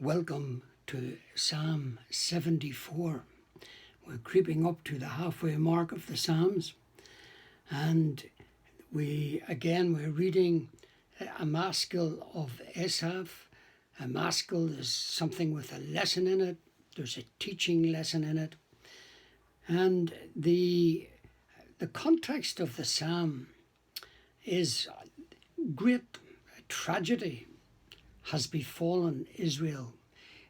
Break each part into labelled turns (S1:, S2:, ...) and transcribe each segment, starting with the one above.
S1: Welcome to Psalm 74. We're creeping up to the halfway mark of the Psalms, and we're reading a maskil of Asaph. A maskil is something with a lesson in it. There's a teaching lesson in it. And the context of the psalm is great tragedy has befallen Israel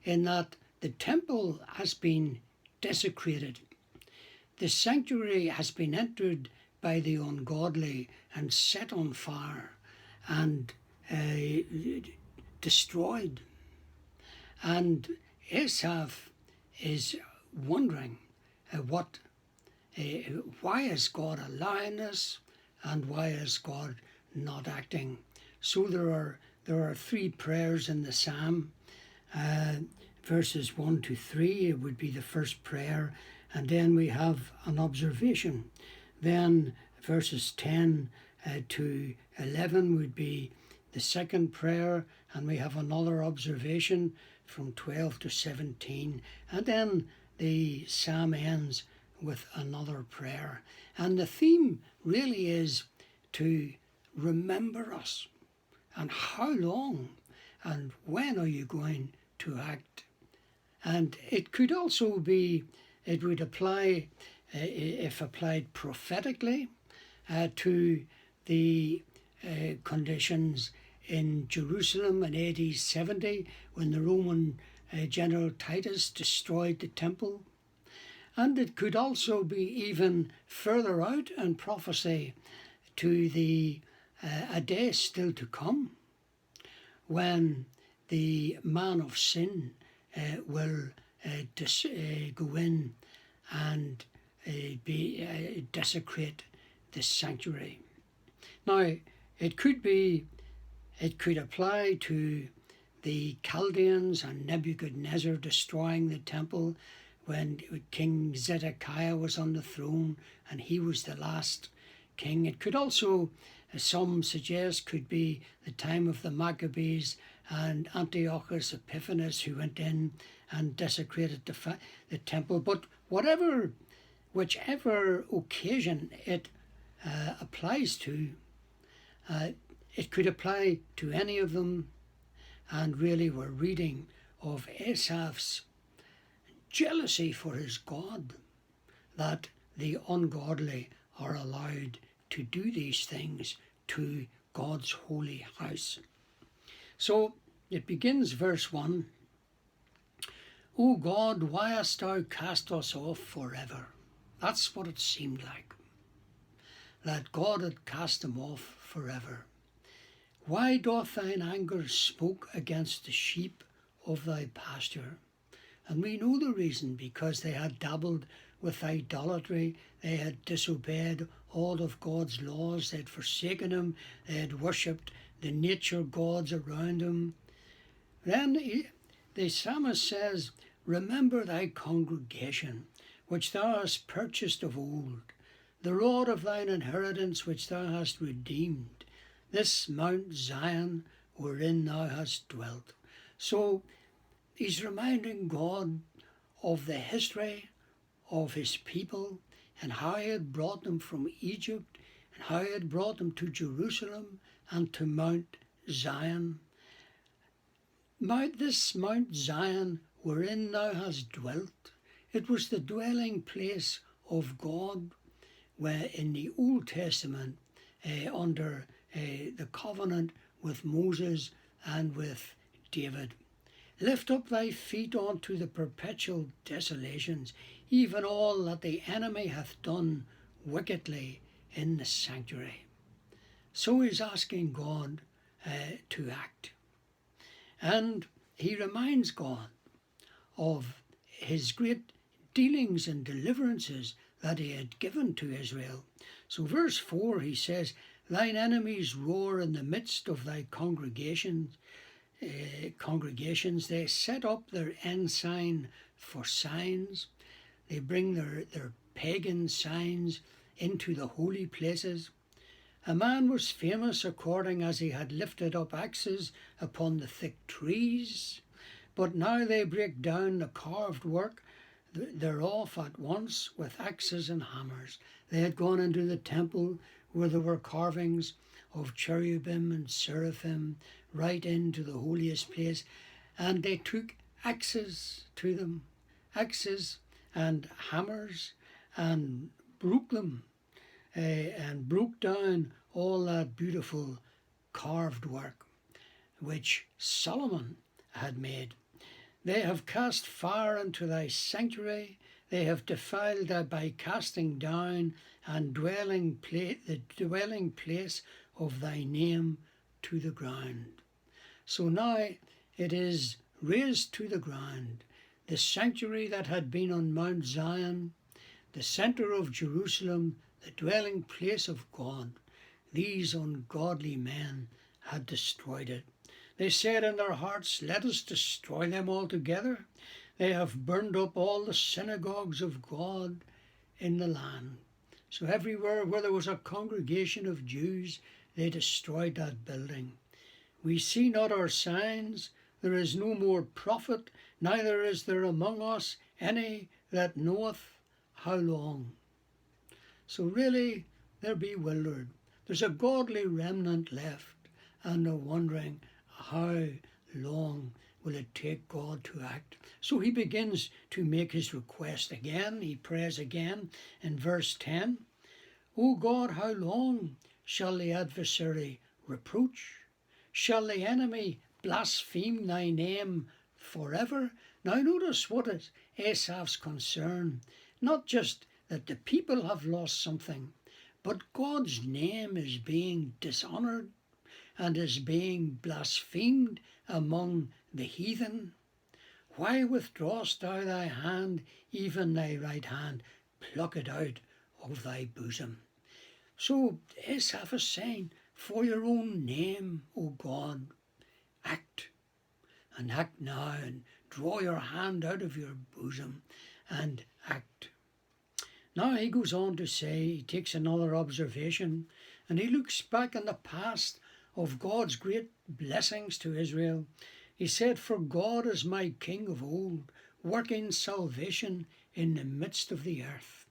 S1: in that the temple has been desecrated. The sanctuary has been entered by the ungodly and set on fire and destroyed. And Asaph is wondering why is God allowing this, and why is God not acting? So there are three prayers in the psalm. Verses 1 to 3 it would be the first prayer, and then we have an observation. Then verses 10 to 11 would be the second prayer, and we have another observation from 12 to 17, and then the psalm ends with another prayer. And the theme really is to remember us, and how long and when are you going to act? And it could also be, it would apply, if applied prophetically, to the conditions in Jerusalem in AD 70 when the Roman General Titus destroyed the temple. And it could also be even further out in prophecy to a day still to come when the man of sin will go in and desecrate the sanctuary. Now, it could apply to the Chaldeans and Nebuchadnezzar destroying the temple when King Zedekiah was on the throne and he was the last king. It could also, as some suggest, could be the time of the Maccabees and Antiochus Epiphanes, who went in and desecrated the temple. But whichever occasion it applies to, it could apply to any of them. And really we're reading of Asaph's jealousy for his God, that the ungodly are allowed to do these things to God's holy house. So it begins verse 1. O God, why hast thou cast us off forever? That's what it seemed like, that God had cast them off forever. Why doth thine anger smoke against the sheep of thy pasture? And we know the reason, because they had dabbled with idolatry, they had disobeyed all of God's laws, they had forsaken him, they had worshipped the nature gods around them. Then the psalmist says, remember thy congregation, which thou hast purchased of old, the rod of thine inheritance which thou hast redeemed, this Mount Zion wherein thou hast dwelt. So he's reminding God of the history of his people and how he had brought them from Egypt and how he had brought them to Jerusalem and to Mount Zion. This Mount Zion wherein thou hast dwelt, it was the dwelling place of God where in the Old Testament under the covenant with Moses and with David. Lift up thy feet unto the perpetual desolations, even all that the enemy hath done wickedly in the sanctuary. So he's asking God to act. And he reminds God of his great dealings and deliverances that he had given to Israel. So verse 4 he says, thine enemies roar in the midst of thy congregations. They set up their ensign for signs. They bring their pagan signs into the holy places. A man was famous according as he had lifted up axes upon the thick trees. But now they break down the carved work. They're off at once with axes and hammers. They had gone into the temple where there were carvings of cherubim and seraphim right into the holiest place, and they took axes to them, axes and hammers, and broke them, and broke down all that beautiful carved work which Solomon had made. They have cast fire into thy sanctuary. They have defiled thee by casting down and the dwelling place of thy name to the ground. So now it is razed to the ground. The sanctuary that had been on Mount Zion, the centre of Jerusalem, the dwelling place of God, these ungodly men had destroyed it. They said in their hearts, let us destroy them altogether. They have burned up all the synagogues of God in the land. So everywhere where there was a congregation of Jews, they destroyed that building. We see not our signs. There is no more prophet, neither is there among us any that knoweth how long. So really, they're bewildered. There's a godly remnant left, and they're wondering, how long will it take God to act? So he begins to make his request again. He prays again in verse 10. O God, how long shall the adversary reproach? Shall the enemy blaspheme thy name forever? Now notice what is Asaph's concern. Not just that the people have lost something, but God's name is being dishonoured and is being blasphemed among the heathen. Why withdrawest thou thy hand, even thy right hand? Pluck it out of thy bosom. So Asaph is saying, for your own name, O God, act, and act now, and draw your hand out of your bosom and act. Now he goes on to say, he takes another observation, and he looks back in the past of God's great blessings to Israel. He said, for God is my King of old, working salvation in the midst of the earth.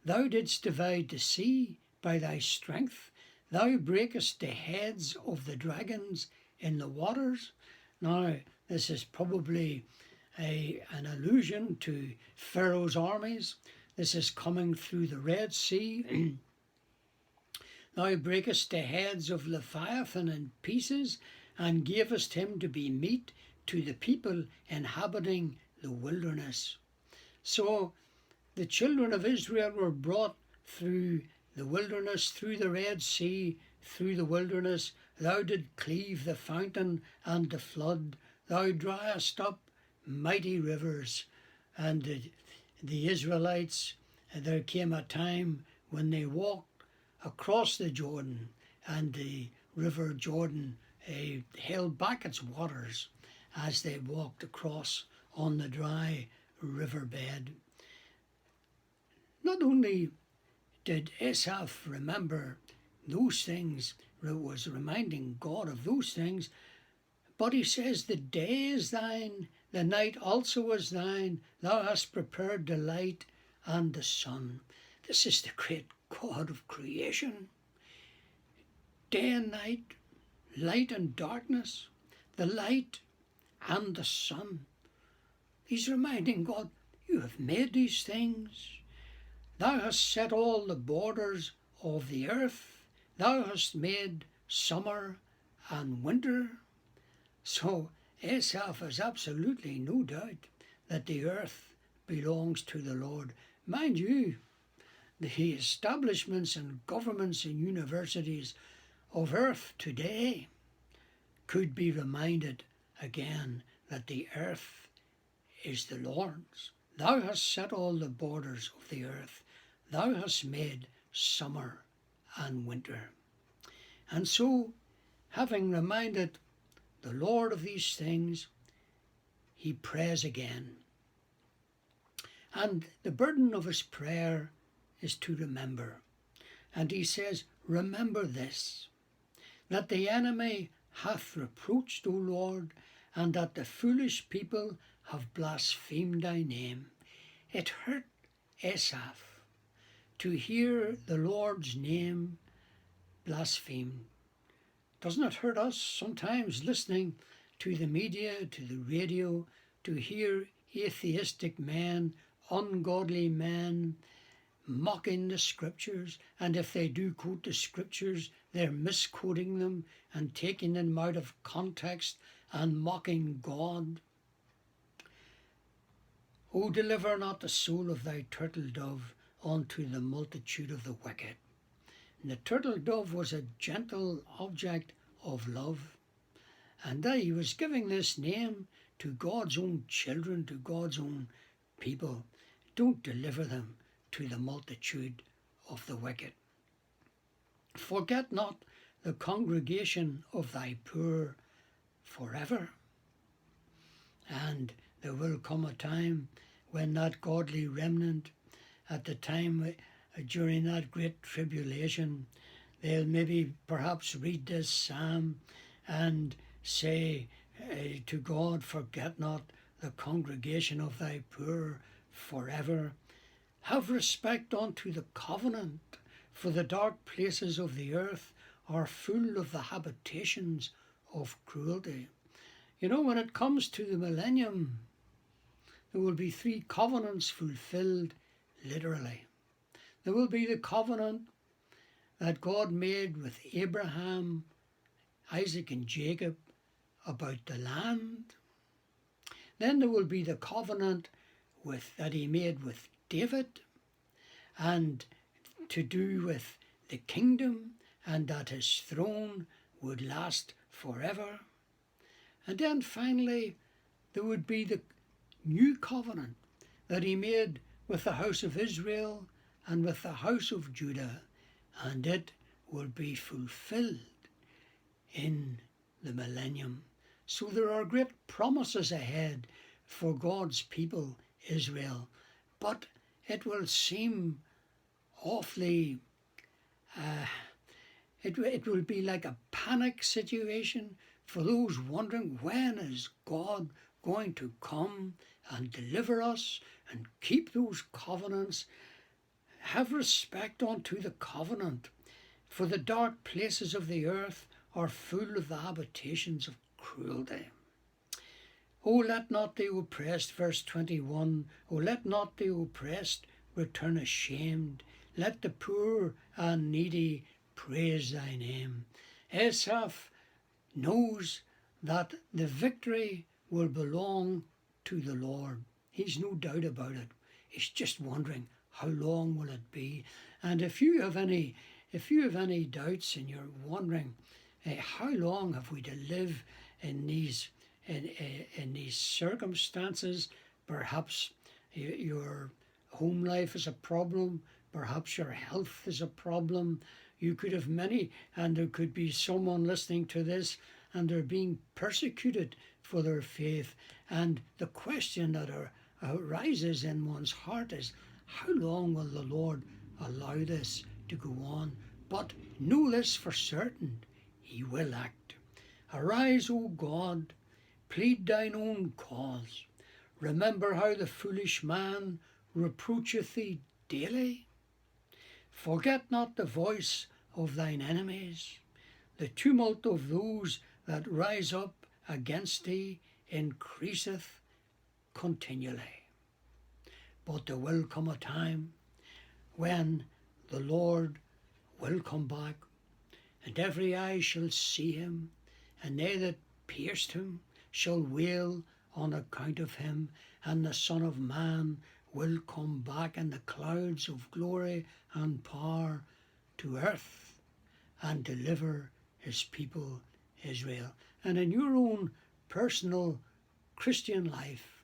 S1: Thou didst divide the sea by thy strength. Thou breakest the heads of the dragons in the waters. Now, this is probably an allusion to Pharaoh's armies. This is coming through the Red Sea. Thou breakest the heads of Leviathan in pieces, and gavest him to be meat to the people inhabiting the wilderness. So the children of Israel were brought through the wilderness, through the Red Sea, through the wilderness. Thou did cleave the fountain and the flood. Thou driest up mighty rivers. And the Israelites, there came a time when they walked across the Jordan, and the river Jordan held back its waters as they walked across on the dry riverbed. Not only did Asaph remember those things, was reminding God of those things, but he says, the day is thine, the night also is thine, thou hast prepared the light and the sun. This is the great God of creation. Day and night, light and darkness, the light and the sun. He's reminding God, you have made these things. Thou hast set all the borders of the earth. Thou hast made summer and winter. So Asaph has absolutely no doubt that the earth belongs to the Lord. Mind you, the establishments and governments and universities of earth today could be reminded again that the earth is the Lord's. Thou hast set all the borders of the earth. Thou hast made summer and winter. And so, having reminded the Lord of these things, he prays again. And the burden of his prayer is to remember. And he says, remember this, that the enemy hath reproached, O Lord, and that the foolish people have blasphemed thy name. It hurt Asaph to hear the Lord's name blasphemed. Doesn't it hurt us sometimes listening to the media, to the radio, to hear atheistic men, ungodly men, mocking the scriptures, and if they do quote the scriptures, they're misquoting them and taking them out of context and mocking God? O deliver not the soul of thy turtle dove unto the multitude of the wicked. And the turtle dove was a gentle object of love, and he was giving this name to God's own children, to God's own people. Don't deliver them to the multitude of the wicked. Forget not the congregation of thy poor forever. And there will come a time when that godly remnant, at the time during that great tribulation, they'll maybe perhaps read this psalm and say to God, forget not the congregation of thy poor forever. Have respect unto the covenant, for the dark places of the earth are full of the habitations of cruelty. You know, when it comes to the millennium, there will be 3 covenants fulfilled literally. There will be the covenant that God made with Abraham, Isaac and Jacob about the land. Then there will be the covenant that he made with David, and to do with the kingdom, and that his throne would last forever. And then finally there would be the new covenant that he made with the house of Israel and with the house of Judah, and it will be fulfilled in the millennium. So there are great promises ahead for God's people, Israel, but it will seem awfully, it will be like a panic situation for those wondering, when is God going to come and deliver us and keep those covenants? Have respect unto the covenant, for the dark places of the earth are full of the habitations of cruelty. O let not the oppressed, verse 21, O let not the oppressed return ashamed. Let the poor and needy praise thy name. Asaph knows that the victory will belong to the Lord. He's no doubt about it. He's just wondering, how long will it be? And if you have any doubts and you're wondering, how long have we to live in these circumstances? Perhaps your home life is a problem. Perhaps your health is a problem. You could have many, and there could be someone listening to this and they're being persecuted for their faith. And the question that arises in one's heart is, how long will the Lord allow this to go on? But know this for certain, he will act. Arise, O God, plead thine own cause. Remember how the foolish man reproacheth thee daily. Forget not the voice of thine enemies. The tumult of those that rise up against thee increaseth continually. But there will come a time when the Lord will come back, and every eye shall see him, and they that pierced him shall wail on account of him, and the Son of Man will come back in the clouds of glory and power to earth and deliver his people Israel. And in your own personal Christian life,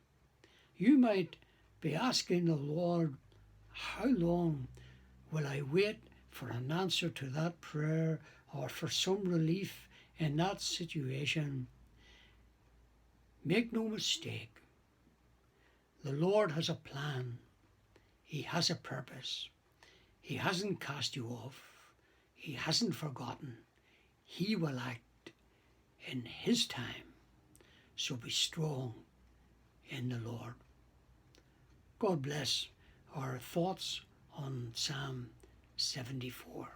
S1: you might be asking the Lord, how long will I wait for an answer to that prayer or for some relief in that situation? Make no mistake, the Lord has a plan. He has a purpose. He hasn't cast you off. He hasn't forgotten. He will act in his time. so be strong in the Lord. God bless our thoughts on Psalm 74.